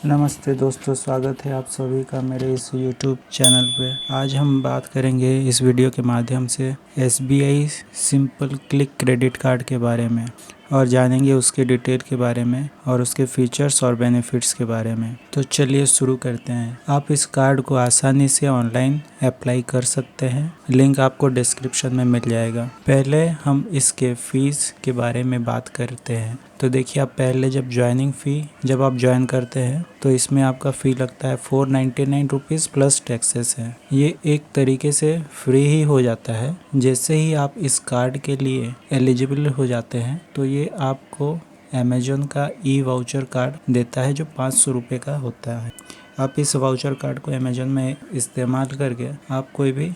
नमस्ते दोस्तों, स्वागत है आप सभी का मेरे इस YouTube चैनल पे। आज हम बात करेंगे इस वीडियो के माध्यम से SBI simple click credit card के बारे में और जानेंगे उसके डिटेल के बारे में और उसके फीचर्स और बेनिफिट्स के बारे में। तो चलिए शुरू करते हैं। आप इस कार्ड को आसानी से ऑनलाइन अप्लाई कर सकते हैं, लिंक आपको डिस्क्रिप्शन में मिल जाएगा। पहले हम इसके फीस के बारे में बात करते हैं। तो देखिए, आप पहले जब आप ज्वाइन करते हैं तो इसमें आपका फ़ी लगता है 499 रुपीज़ प्लस टैक्सेस है। ये एक तरीके से फ्री ही हो जाता है। जैसे ही आप इस कार्ड के लिए एलिजिबल हो जाते हैं तो ये आपको अमेजोन का वाउचर कार्ड देता है जो 500 रुपये का होता है। आप इस वाउचर कार्ड को अमेजोन में इस्तेमाल करके आप कोई भी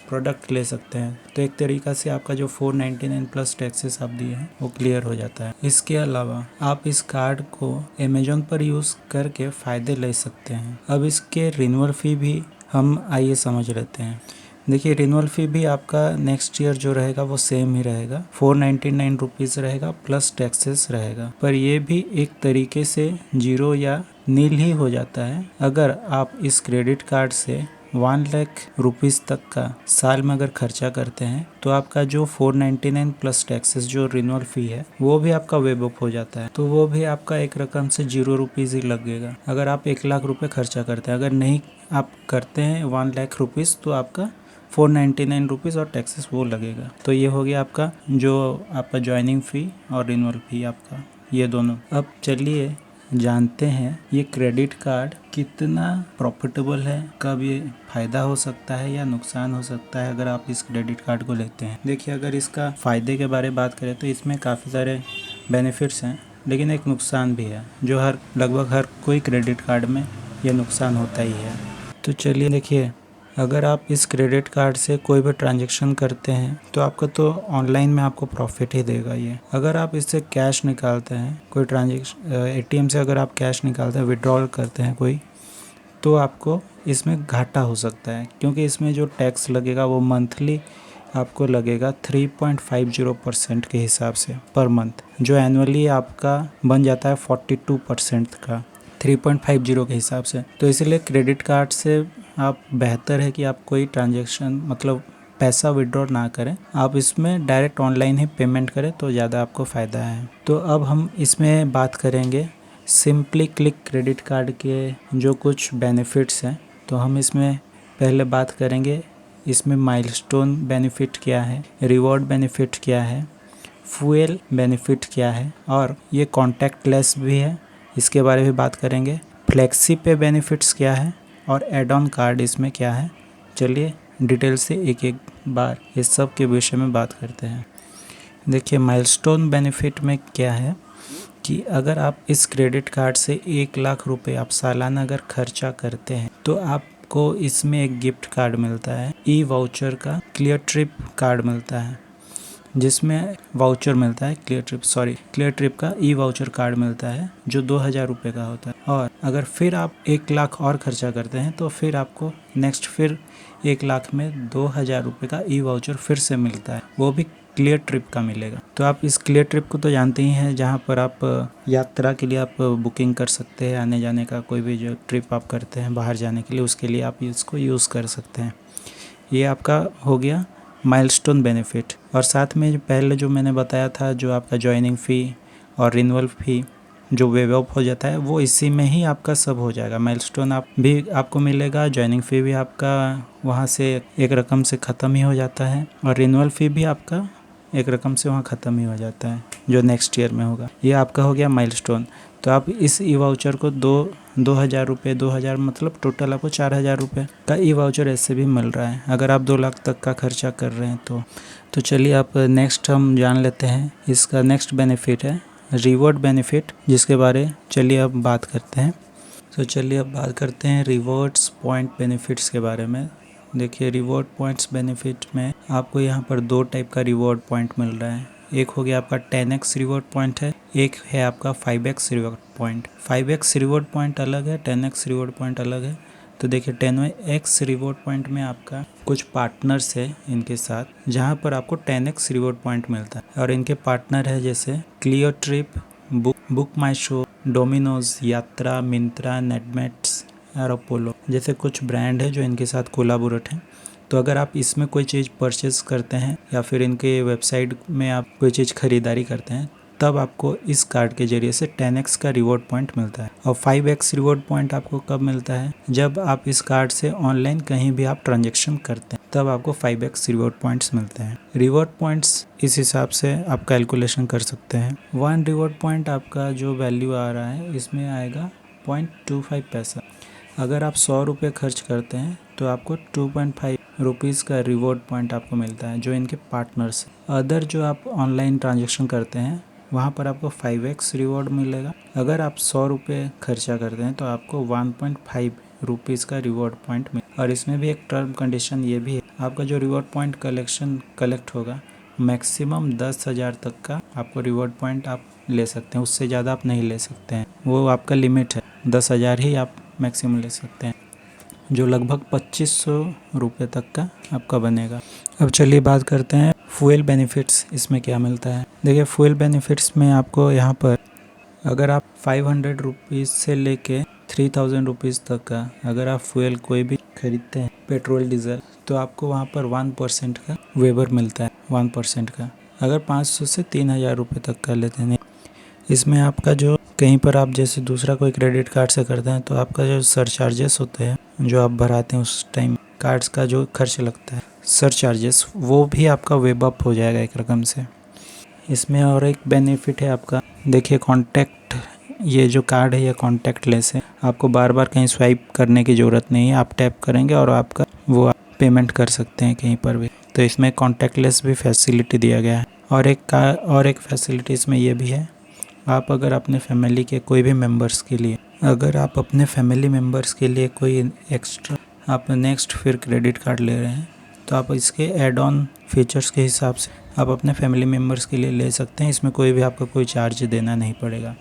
प्रोडक्ट ले सकते हैं। तो एक तरीक़ा से आपका जो 499 प्लस टैक्सेस आप दिए हैं वो क्लियर हो जाता है। इसके अलावा आप इस कार्ड को अमेजोन पर यूज़ करके फ़ायदे ले सकते हैं। अब इसके रिन्यूअल फ़ी भी हम आइए समझ लेते हैं। देखिए, रिन्यूअल फ़ी भी आपका नेक्स्ट ईयर जो रहेगा वो सेम ही रहेगा, 499 रुपीज़ रहेगा प्लस टैक्सेस रहेगा। पर ये भी एक तरीके से जीरो या नील ही हो जाता है अगर आप इस क्रेडिट कार्ड से 1 लाख रुपीज़ तक का साल में अगर खर्चा करते हैं तो आपका जो 499 प्लस टैक्सेस जो रिन्यूअल फ़ी है वो भी आपका वेब ऑफ हो जाता है। तो वो भी आपका एक रकम से 0 रुपीज़ ही लगेगा अगर आप 1 लाख रुपए खर्चा करते हैं। अगर नहीं आप करते हैं 1 लाख रुपीज़ तो आपका 499 रुपीज़ और टैक्सेस वो लगेगा। तो ये हो गया आपका ज्वाइनिंग फ़ी और रिन्यूअल फ़ी आपका, ये दोनों। अब चलिए जानते हैं ये क्रेडिट कार्ड कितना प्रॉफिटेबल है, कब ये फ़ायदा हो सकता है या नुकसान हो सकता है अगर आप इस क्रेडिट कार्ड को लेते हैं। देखिए, अगर इसका फ़ायदे के बारे में बात करें तो इसमें काफ़ी सारे बेनिफिट्स हैं, लेकिन एक नुकसान भी है जो लगभग हर कोई क्रेडिट कार्ड में ये नुकसान होता ही है। तो चलिए देखिए, अगर आप इस क्रेडिट कार्ड से कोई भी ट्रांजैक्शन करते हैं तो आपका तो ऑनलाइन में आपको प्रॉफिट ही देगा ये। अगर आप इससे कैश निकालते हैं, कोई ATM से अगर आप कैश निकालते हैं, विड्रॉल करते हैं कोई, तो आपको इसमें घाटा हो सकता है, क्योंकि इसमें जो टैक्स लगेगा वो मंथली आपको लगेगा 3.50% के हिसाब से पर मंथ, जो एनुअली आपका बन जाता है 42% का 3.50 के हिसाब से। तो इसलिए क्रेडिट कार्ड से आप बेहतर है कि आप कोई ट्रांजैक्शन मतलब पैसा विड्रॉ ना करें, आप इसमें डायरेक्ट ऑनलाइन ही पेमेंट करें तो ज़्यादा आपको फ़ायदा है। तो अब हम इसमें बात करेंगे सिंपली क्लिक क्रेडिट कार्ड के जो कुछ बेनिफिट्स हैं। तो हम इसमें पहले बात करेंगे इसमें माइलस्टोन बेनिफिट क्या है, रिवॉर्ड बेनिफिट क्या है, फ्यूल बेनिफिट क्या है, और ये कॉन्टैक्टलेस भी है, इसके बारे में बात करेंगे। फ्लेक्सी पे बेनिफिट्स क्या है और एड ऑन कार्ड इसमें क्या है। चलिए डिटेल से एक एक बार इस सब के विषय में बात करते हैं। देखिए, माइलस्टोन बेनिफिट में क्या है कि अगर आप इस क्रेडिट कार्ड से 1 लाख रुपए आप सालाना अगर खर्चा करते हैं तो आपको इसमें एक गिफ्ट कार्ड मिलता है, वाउचर का क्लियर ट्रिप कार्ड मिलता है, जिसमें वाउचर मिलता है क्लियर ट्रिप का वाउचर कार्ड मिलता है जो 2000 रुपये का होता है। और अगर फिर आप 1 लाख और खर्चा करते हैं तो फिर आपको फिर 1 लाख में 2000 रुपये का वाउचर फिर से मिलता है, वो भी क्लियर ट्रिप का मिलेगा। तो आप इस क्लियर ट्रिप को तो जानते ही हैं, जहाँ पर आप यात्रा के लिए आप बुकिंग कर सकते हैं, आने जाने का कोई भी जो ट्रिप आप करते हैं बाहर जाने के लिए, उसके लिए आप इसको यूज़ कर सकते हैं। ये आपका हो गया माइलस्टोन बेनिफिट। और साथ में पहले जो मैंने बताया था, जो आपका ज्वाइनिंग फ़ी और रिन्यूअल फ़ी जो वेव ऑफ हो जाता है वो इसी में ही आपका सब हो जाएगा। माइलस्टोन आपको मिलेगा, ज्वाइनिंग फ़ी भी आपका वहाँ से एक रकम से ख़त्म ही हो जाता है, और रिन्यूअल फ़ी भी आपका एक रकम से वहाँ ख़त्म ही हो जाता है जो नेक्स्ट ईयर में होगा। ये आपका हो गया माइलस्टोन। तो आप इस वाउचर को 2000 रुपये, 2000 मतलब टोटल आपको 4000 रुपये का वाउचर ऐसे भी मिल रहा है अगर आप 2 लाख तक का खर्चा कर रहे हैं तो चलिए आप नेक्स्ट हम जान लेते हैं। इसका नेक्स्ट बेनिफिट है रिवॉर्ड बेनिफिट, जिसके बारे चलिए अब बात करते हैं। तो चलिए अब बात करते हैं रिवॉर्ड्स पॉइंट बेनिफिट्स के बारे में। देखिए, रिवॉर्ड पॉइंट्स बेनिफिट में आपको यहाँ पर 2 टाइप का रिवॉर्ड पॉइंट मिल रहा है। एक हो गया आपका 10x रिवॉर्ड पॉइंट है, एक है आपका 5x reward point. 5x reward point अलग है, 10x रिवॉर्ड पॉइंट अलग है। तो देखिए, 10x रिवॉर्ड पॉइंट में आपका कुछ पार्टनर्स है इनके साथ, जहाँ पर आपको 10x रिवॉर्ड पॉइंट मिलता है। और इनके पार्टनर है जैसे क्लियर ट्रिप, बुक बुक माई शो, डोमिनोज, यात्रा, मिंत्रा, नेटमेट्स और अपोलो जैसे कुछ ब्रांड है जो इनके साथ कोलाबोरेट हैं। तो अगर आप इसमें कोई चीज़ परचेज़ करते हैं या फिर इनके वेबसाइट में आप कोई चीज़ खरीदारी करते हैं, तब आपको इस कार्ड के जरिए से 10x का रिवॉर्ड पॉइंट मिलता है। और 5x रिवॉर्ड पॉइंट आपको कब मिलता है? जब आप इस कार्ड से ऑनलाइन कहीं भी आप ट्रांजेक्शन करते हैं, तब आपको 5x रिवॉर्ड पॉइंट्स मिलते हैं। रिवॉर्ड पॉइंट्स इस हिसाब से आप कैलकुलेशन कर सकते हैं। 1 रिवॉर्ड पॉइंट आपका जो वैल्यू आ रहा है इसमें आएगा 0.25 पैसा। अगर आप 100 रुपये खर्च करते हैं तो आपको 2.5 रुपीज़ का रिवॉर्ड पॉइंट आपको मिलता है जो इनके पार्टनर्स। अदर जो आप ऑनलाइन ट्रांजेक्शन करते हैं वहाँ पर आपको 5x रिवॉर्ड मिलेगा। अगर आप 100 रुपये खर्चा करते हैं तो आपको 1.5 रुपीज़ का रिवॉर्ड पॉइंट मिले। और इसमें भी एक टर्म कंडीशन ये भी है, आपका जो रिवॉर्ड पॉइंट कलेक्ट होगा मैक्सिमम 10,000 तक का आपको रिवॉर्ड पॉइंट आप ले सकते हैं, उससे ज़्यादा आप नहीं ले सकते हैं। वो आपका लिमिट है, 10,000 ही आप मैक्सिमम ले सकते हैं, जो लगभग 2500 रुपये तक का आपका बनेगा। अब चलिए बात करते हैं फ्यूल बेनिफिट्स, इसमें क्या मिलता है। देखिए फ्यूल बेनिफिट्स में आपको यहाँ पर अगर आप 500 रुपीज़ से लेके 3000 रुपीज़ तक का अगर आप फ्यूल कोई भी खरीदते हैं, पेट्रोल डीजल, तो आपको वहाँ पर 1% का वेबर मिलता है, 1% का। अगर 500 से 3000 रुपये तक का लेते हैं, इसमें आपका जो कहीं पर आप जैसे दूसरा कोई क्रेडिट कार्ड से करते हैं तो आपका जो सरचार्जेस होते हैं जो आप भराते हैं उस टाइम, कार्ड्स का जो खर्च लगता है सरचार्जेस, वो भी आपका वेब अप हो जाएगा एक रकम से। इसमें और एक बेनिफिट है आपका, देखिए कॉन्टैक्ट, ये जो कार्ड है ये कॉन्टैक्टलेस है, आपको बार बार कहीं स्वाइप करने की ज़रूरत नहीं है, आप टैप करेंगे और आपका वो आप पेमेंट कर सकते हैं कहीं पर भी। तो इसमें कॉन्टैक्टलेस भी फैसिलिटी दिया गया है। और एक फैसिलिटी इसमें ये भी है, आप अगर अपने फैमिली के कोई भी मेंबर्स के लिए, अगर आप अपने फैमिली मेंबर्स के लिए कोई एक्स्ट्रा आप नेक्स्ट फिर क्रेडिट कार्ड ले रहे हैं तो आप इसके ऐड ऑन फीचर्स के हिसाब से आप अपने फैमिली मेम्बर्स के लिए ले सकते हैं। इसमें कोई भी आपको कोई चार्ज देना नहीं पड़ेगा,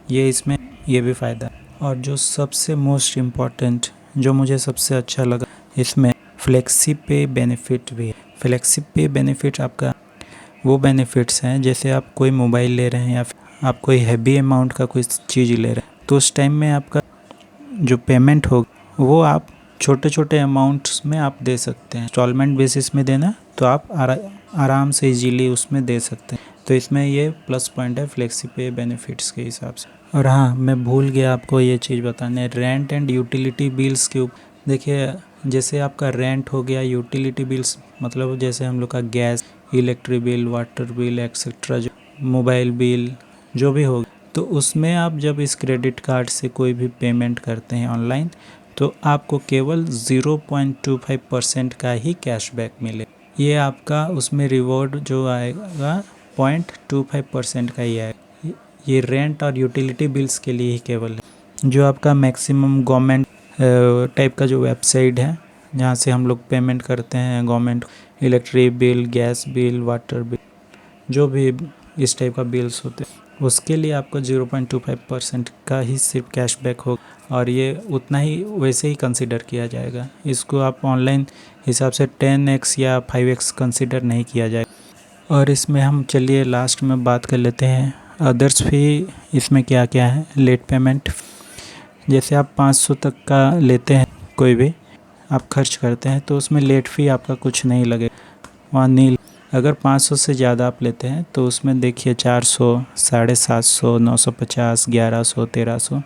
इसमें ये भी फ़ायदा है। और जो सबसे मोस्ट इम्पॉर्टेंट, जो मुझे सबसे अच्छा लगा, इसमें फ्लेक्सी पे बेनिफिट भी है। फ्लेक्सी पे बेनिफिट आपका वो बेनिफिट्स हैं जैसे आप कोई मोबाइल ले रहे हैं या फिर आप कोई हैवी अमाउंट का कोई चीज़ ले रहे हैं, तो उस टाइम में आपका जो पेमेंट होगा वो आप छोटे छोटे अमाउंट्स में आप दे सकते हैं। इंस्टॉलमेंट बेसिस में देना तो आप आराम से इजीली उसमें दे सकते हैं। तो इसमें ये प्लस पॉइंट है फ्लेक्सी पे बेनिफिट्स के हिसाब से। और हाँ, मैं भूल गया आपको ये चीज़ बताने, रेंट एंड यूटिलिटी बिल्स के ऊपर। देखिए जैसे आपका रेंट हो गया, यूटिलिटी बिल्स मतलब जैसे हम लोग का gas, electric bill, water bill etcetera, जो मोबाइल बिल जो भी होगा, तो उसमें आप जब इस क्रेडिट कार्ड से कोई भी पेमेंट करते हैं ऑनलाइन तो आपको केवल 0.25% का ही कैशबैक मिले। ये आपका उसमें रिवॉर्ड जो आएगा 0.25% का ही आएगा। ये रेंट और यूटिलिटी बिल्स के लिए ही केवल है। जो आपका मैक्सिमम गवर्नमेंट टाइप का जो वेबसाइट है जहाँ से हम लोग पेमेंट करते हैं, government electric bill, gas bill, water bill, जो भी इस टाइप का बिल्स होते हैं, उसके लिए आपको 0.25% का ही सिर्फ कैशबैक होगा और ये उतना ही वैसे ही कंसिडर किया जाएगा। इसको आप ऑनलाइन हिसाब से 10x या 5x कंसिडर नहीं किया जाएगा। और इसमें हम चलिए लास्ट में बात कर लेते हैं अदर्स भी, इसमें क्या क्या है। लेट पेमेंट, जैसे आप 500 तक का लेते हैं, कोई भी आप खर्च करते हैं तो उसमें लेट फ़ी आपका कुछ नहीं लगेगा, वहाँ नील। अगर 500 से ज़्यादा आप लेते हैं तो उसमें देखिए 400, 750, 950, 1100, 1300,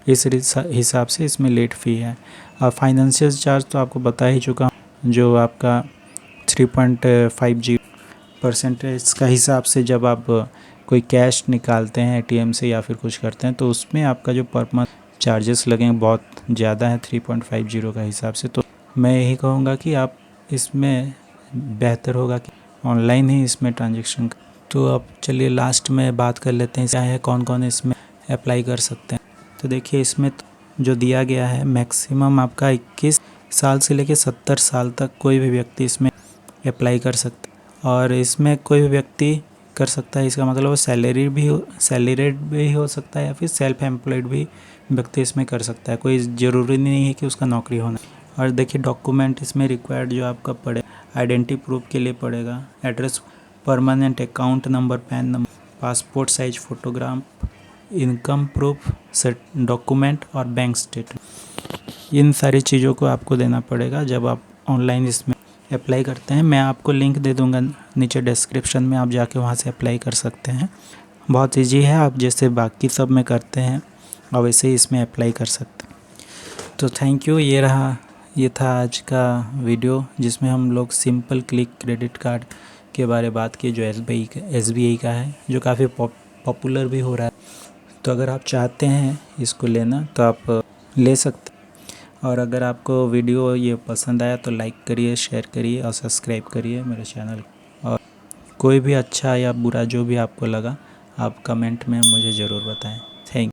इस हिसाब से इसमें लेट फ़ी है। और फाइनेंशियल चार्ज तो आपको बता ही चुका हूँ, जो आपका 3.50% का हिसाब से जब आप कोई कैश निकालते हैं एटीएम से या फिर कुछ करते हैं तो उसमें आपका जो पर मंथ चार्जेस लगेंगे बहुत ज़्यादा है 3.50 का हिसाब से। तो मैं यही कहूँगा कि आप इसमें बेहतर होगा कि ऑनलाइन ही इसमें ट्रांजेक्शन। तो अब चलिए लास्ट में बात कर लेते हैं क्या है, कौन कौन इसमें अप्लाई कर सकते हैं। तो देखिए इसमें जो दिया गया है मैक्सिमम आपका 21 साल से लेकर 70 साल तक कोई भी व्यक्ति इसमें अप्लाई कर सकता है। और इसमें कोई भी व्यक्ति कर सकता है, इसका मतलब वो सैलरीड भी हो सकता है या फिर सेल्फ एम्प्लॉयड भी व्यक्ति इसमें कर सकता है, कोई ज़रूरी नहीं है कि उसका नौकरी होना। और देखिए डॉक्यूमेंट इसमें रिक्वायर्ड जो आपका पड़े, आइडेंटिटी प्रूफ के लिए पड़ेगा address, permanent account number, pan number, passport size photograph, income proof, document और बैंक स्टेटमेंट। इन सारी चीज़ों को आपको देना पड़ेगा जब आप ऑनलाइन इसमें अप्लाई करते हैं। मैं आपको लिंक दे दूंगा नीचे डिस्क्रिप्शन में, आप जाके वहाँ से अप्लाई कर सकते हैं। बहुत ईजी है, आप जैसे बाकी सब में करते हैं और वैसे ही इसमें अप्लाई कर सकते हैं। तो थैंक यू। ये था आज का वीडियो जिसमें हम लोग सिंपल क्लिक क्रेडिट कार्ड के बारे में बात की, जो SBI का है, जो काफ़ी पॉपुलर भी हो रहा है। तो अगर आप चाहते हैं इसको लेना तो आप ले सकते हैं। और अगर आपको वीडियो ये पसंद आया तो लाइक करिए, शेयर करिए और सब्सक्राइब करिए मेरे चैनल। और कोई भी अच्छा या बुरा जो भी आपको लगा, आप कमेंट में मुझे ज़रूर बताएं। थैंक